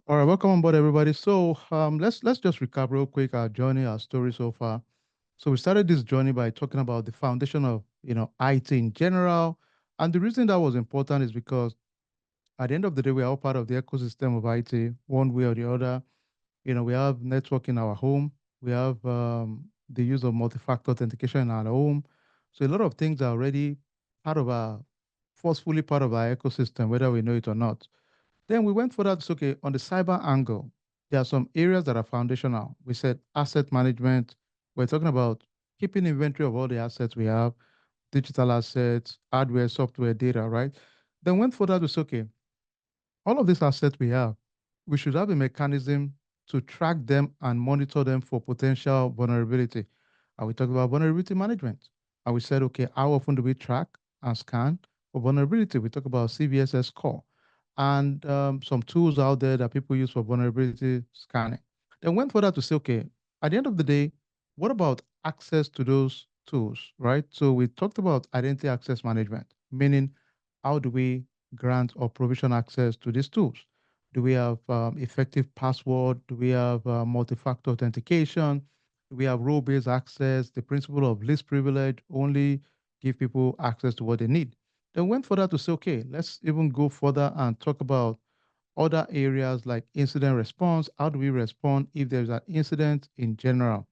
All right, welcome on board, everybody. So let's just recap real quick our journey, our story so far. So we started this journey by talking about the foundation of IT in general, and the reason that was important is because at the end of the day, we are all part of the ecosystem of IT, one way or the other. We have network in our home, we have the use of multi-factor authentication in our home. So a lot of things are already part of our forcefully part of our ecosystem, whether we know it or not. Then we went further to say, okay, on the cyber angle, there are some areas that are foundational. We said asset management. We're talking about keeping inventory of all the assets we have, digital assets, hardware, software, data, right? Then went further to say, okay, all of these assets we have, we should have a mechanism to track them and monitor them for potential vulnerability. And we talked about vulnerability management. And we said, okay, how often do we track and scan for vulnerability? We talk about CVSS core and some tools out there that people use for vulnerability scanning. Then went further to say, okay, at the end of the day, what about access to those tools, right? So we talked about identity access management, meaning how do we grant or provision access to these tools? Do we have effective password? Do we have multi-factor authentication? Do we have role-based access? The principle of least privilege only give people access to what they need. Then went further to say, okay, let's even go further and talk about other areas like incident response. How do we respond if there's an incident in general?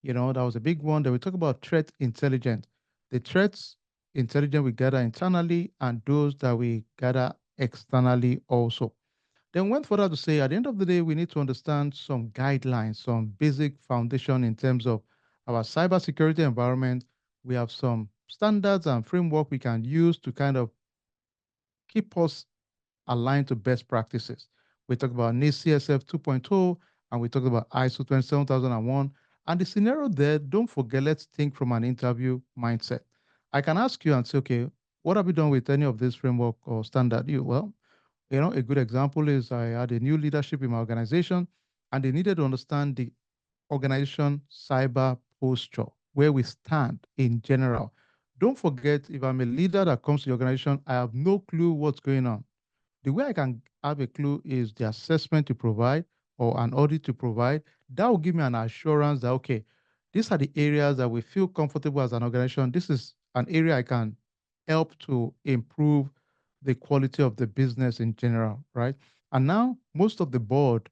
That was a big one. Then we talk about threat intelligence. The threats intelligence we gather internally and those that we gather externally also. Then went further to say at the end of the day, we need to understand some guidelines, some basic foundation in terms of our cybersecurity environment. We have some standards and framework we can use to kind of keep us aligned to best practices. We talked about NIST CSF 2.0 and we talked about ISO 27001. And the scenario there, don't forget, let's think from an interview mindset. I can ask you and say, okay, what have you done with any of this framework or standard? Well, a good example is I had a new leadership in my organization and they needed to understand the organization cyber posture, where we stand in general. Don't forget, if I'm a leader that comes to the organization, I have no clue what's going on. The way I can have a clue is the assessment to provide or an audit to provide. That will give me an assurance that, okay, these are the areas that we feel comfortable as an organization. This is an area I can help to improve the quality of the business in general, right? And now most of the board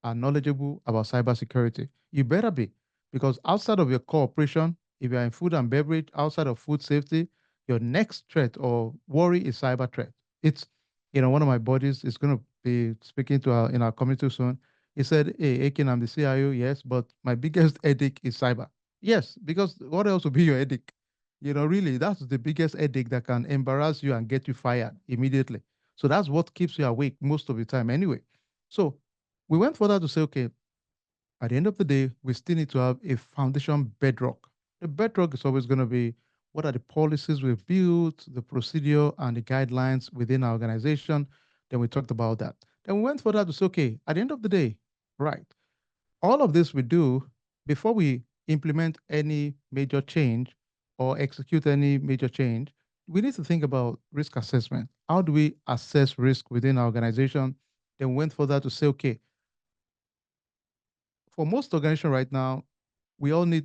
are knowledgeable about cybersecurity. You better be, because outside of your cooperation, if you're in food and beverage, outside of food safety, your next threat or worry is cyber threat. It's one of my buddies is going to be speaking to in our community soon. He said, "Hey, Akin, I'm the CIO, yes, but my biggest headache is cyber." Yes, because what else would be your headache? Really, that's the biggest headache that can embarrass you and get you fired immediately. So that's what keeps you awake most of the time anyway. So we went further to say, okay, at the end of the day, we still need to have a foundation bedrock. The bedrock is always going to be what are the policies we've built, the procedure and the guidelines within our organization. Then we talked about that. Then we went further to say, okay, at the end of the day, right, all of this we do before we implement any major change or execute any major change, we need to think about risk assessment. How do we assess risk within our organization? Then we went further to say, okay, for most organizations right now, we all need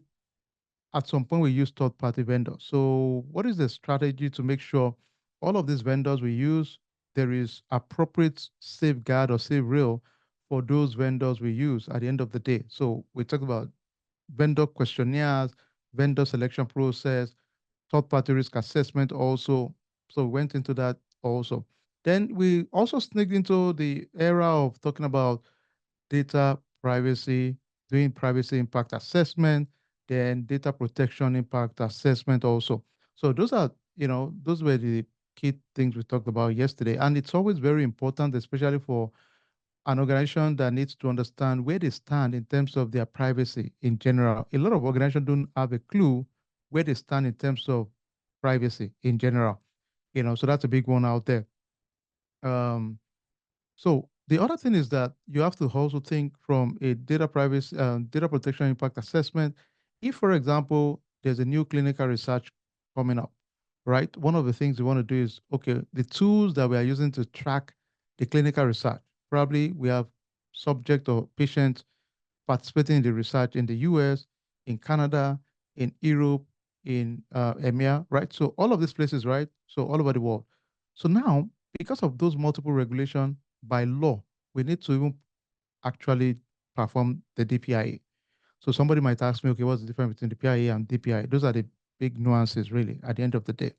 at some point we use third party vendors. So what is the strategy to make sure all of these vendors we use, there is appropriate safeguard or safe rail for those vendors we use at the end of the day? So we talk about vendor questionnaires, vendor selection process, third party risk assessment also. So we went into that also. Then we also sneaked into the era of talking about data privacy, doing privacy impact assessment, then data protection impact assessment also. So those were the key things we talked about yesterday. And it's always very important, especially for an organization that needs to understand where they stand in terms of their privacy in general. A lot of organizations don't have a clue where they stand in terms of privacy in general. So that's a big one out there. Um, so the other thing is that you have to also think from a data privacy, data protection impact assessment. If, for example, there's a new clinical research coming up, right? One of the things we want to do is, okay, the tools that we are using to track the clinical research, probably we have subject or patient participating in the research in the US, in Canada, in Europe, in EMEA, right? So all of these places, right? So all over the world. So now, because of those multiple regulation by law, we need to even actually perform the DPIA. So somebody might ask me, okay, what's the difference between the PIA and DPIA? Those are the big nuances, really, at the end of the day.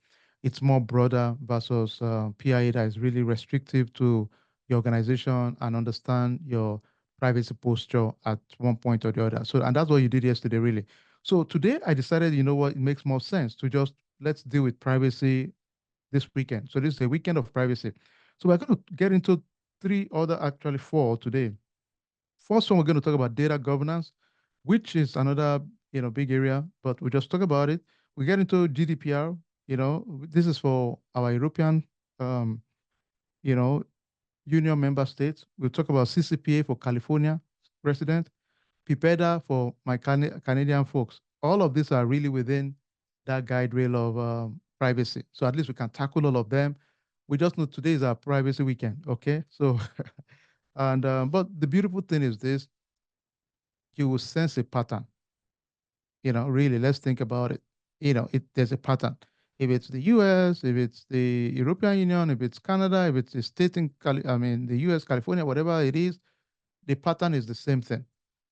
It's more broader versus PIA that is really restrictive to your organization and understand your privacy posture at one point or the other. So, and that's what you did yesterday, really. So today I decided, you know what, it makes more sense to just let's deal with privacy this weekend. So this is a weekend of privacy. So we're going to get into three other, actually four today. First one, we're going to talk about data governance, which is another, big area, but we just talk about it. We get into GDPR, this is for our European, um, you know, union member states. We'll talk about CCPA for California resident, PIPEDA for my Canadian folks. All of these are really within that guide rail of privacy. So at least we can tackle all of them. We just know today is our privacy weekend, okay? So, and but the beautiful thing is this: you will sense a pattern. Really, let's think about it. There's a pattern. If it's the US, if it's the European Union, if it's Canada, if it's a state in the US, California, whatever it is, the pattern is the same thing.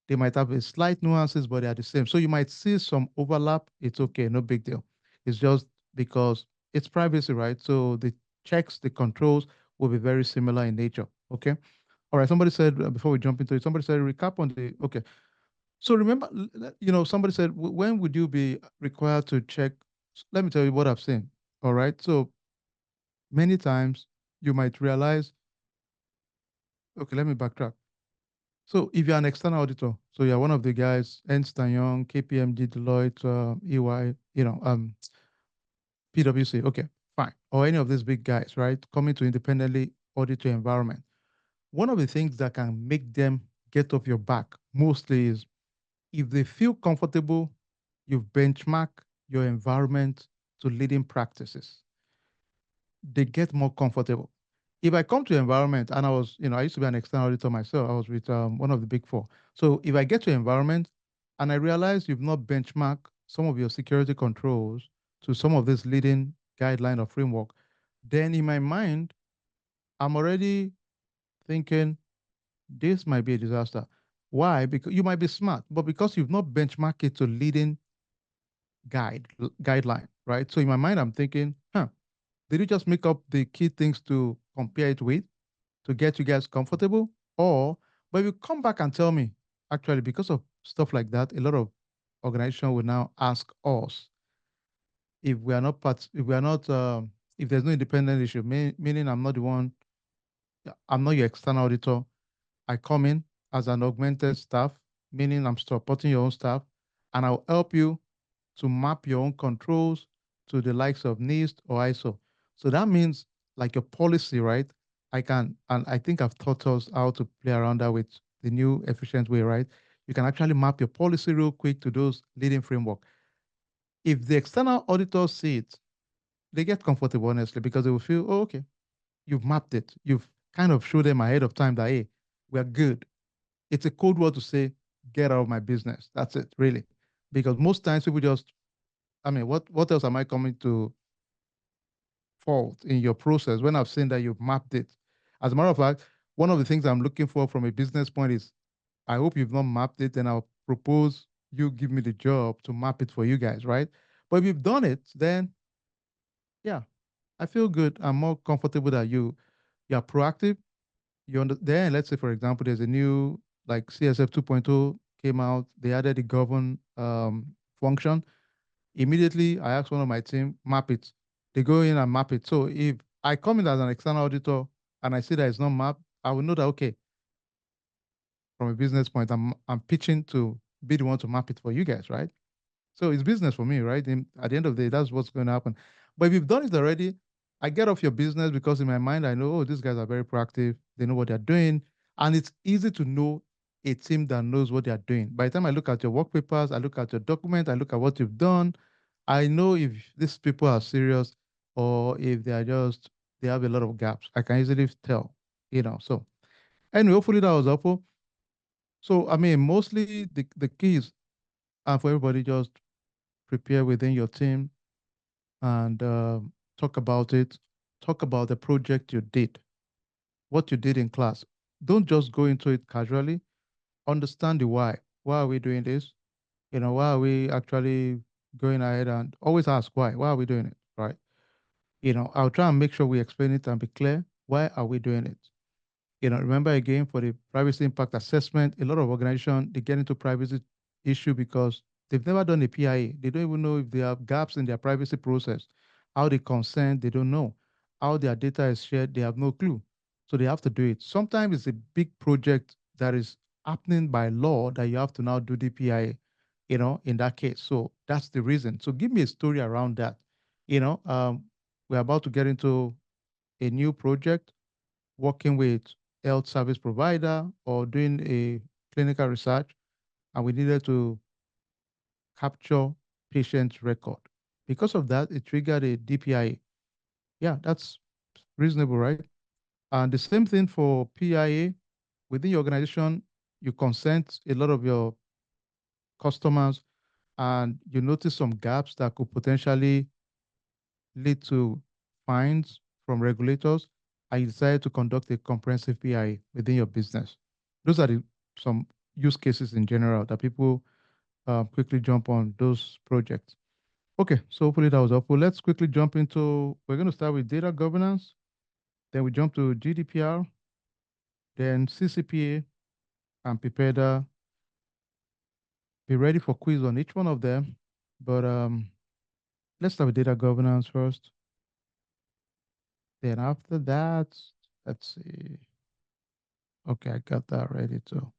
They might have a slight nuances, but they are the same. So you might see some overlap. It's okay, no big deal. It's just because it's privacy, right? So the checks, the controls will be very similar in nature. Okay. All right. Somebody said before we jump into it, somebody said recap on the. Okay. So remember, somebody said, When would you be required to check?" Let me tell you what I've seen. All right. So many times you might realize, okay, let me backtrack. So if you're an external auditor, so you're one of the guys, Ernst& Young, KPMG, Deloitte, EY, PwC, okay, fine. Or any of these big guys, right? Coming to independently audit your environment. One of the things that can make them get off your back mostly is if they feel comfortable, you've benchmarked your environment to leading practices, they get more comfortable. If I come to your environment and I used to be an external auditor myself, I was with one of the big four. So if I get to your environment and I realize you've not benchmarked some of your security controls to some of this leading guideline or framework, then in my mind, I'm already thinking this might be a disaster. Why? Because you might be smart, but because you've not benchmarked it to leading guideline, right? So in my mind, I'm thinking, did you just make up the key things to compare it with to get you guys comfortable? Or, but if you come back and tell me, actually, because of stuff like that, a lot of organizations will now ask us if we are not if we are not, if there's no independent issue, meaning I'm not the one, I'm not your external auditor. I come in as an augmented staff, meaning I'm supporting your own staff, and I'll help you to map your own controls to the likes of NIST or ISO. So that means like your policy, right? And I think I've taught us how to play around that with the new efficient way, right? You can actually map your policy real quick to those leading framework. If the external auditors see it, they get comfortable, honestly, because they will feel, oh, okay, you've mapped it. You've kind of showed them ahead of time that, hey, we're good. It's a code word to say, get out of my business. That's it, really. Because most times people just, what else am I coming to fault in your process when I've seen that you've mapped it? As a matter of fact, one of the things I'm looking for from a business point is I hope you've not mapped it, and I'll propose you give me the job to map it for you guys, right? But if you've done it, then yeah, I feel good. I'm more comfortable that you're proactive. Then let's say for example, there's a new like CSF 2.0 came out. They added the govern function. Immediately, I ask one of my team, map it. They go in and map it. So if I come in as an external auditor and I see that it's not mapped, I will know that, okay, from a business point, I'm pitching to be the one to map it for you guys, right? So it's business for me, right? At the end of the day, that's what's going to happen. But if you've done it already, I get off your business because in my mind, I know, oh, these guys are very proactive. They know what they're doing. And it's easy to know a team that knows what they're doing. By the time I look at your work papers, I look at your document, I look at what you've done, I know if these people are serious or if they have a lot of gaps. I can easily tell. So anyway, hopefully that was helpful. So, I mean, mostly the keys are for everybody just prepare within your team and talk about it. Talk about the project you did, what you did in class. Don't just go into it casually. Understand the why. Why are we doing this? Why are we actually going ahead, and always ask why? Why are we doing it? Right? I'll try and make sure we explain it and be clear. Why are we doing it? Remember again for the privacy impact assessment, a lot of organizations they get into privacy issue because they've never done a PIA. They don't even know if they have gaps in their privacy process. How they consent, they don't know. How their data is shared, they have no clue. So they have to do it. Sometimes it's a big project that is happening by law that you have to now do the PIA, in that case. So that's the reason. So give me a story around that. You know, um, we're about to get into a new project working with health service provider or doing a clinical research, and we needed to capture patient record. Because of that, it triggered a DPIA. Yeah, that's reasonable, right? And the same thing for PIA. Within your organization, you consent a lot of your customers and you notice some gaps that could potentially lead to fines from regulators, and you decided to conduct a comprehensive PI within your business. Those are some use cases in general that people quickly jump on those projects. Okay, so hopefully that was helpful. Let's quickly jump into, we're going to start with data governance, then we jump to GDPR, then CCPA and PIPEDA. Be ready for quiz on each one of them. But let's start with data governance first. Then after that, let's see. Okay, I got that ready too.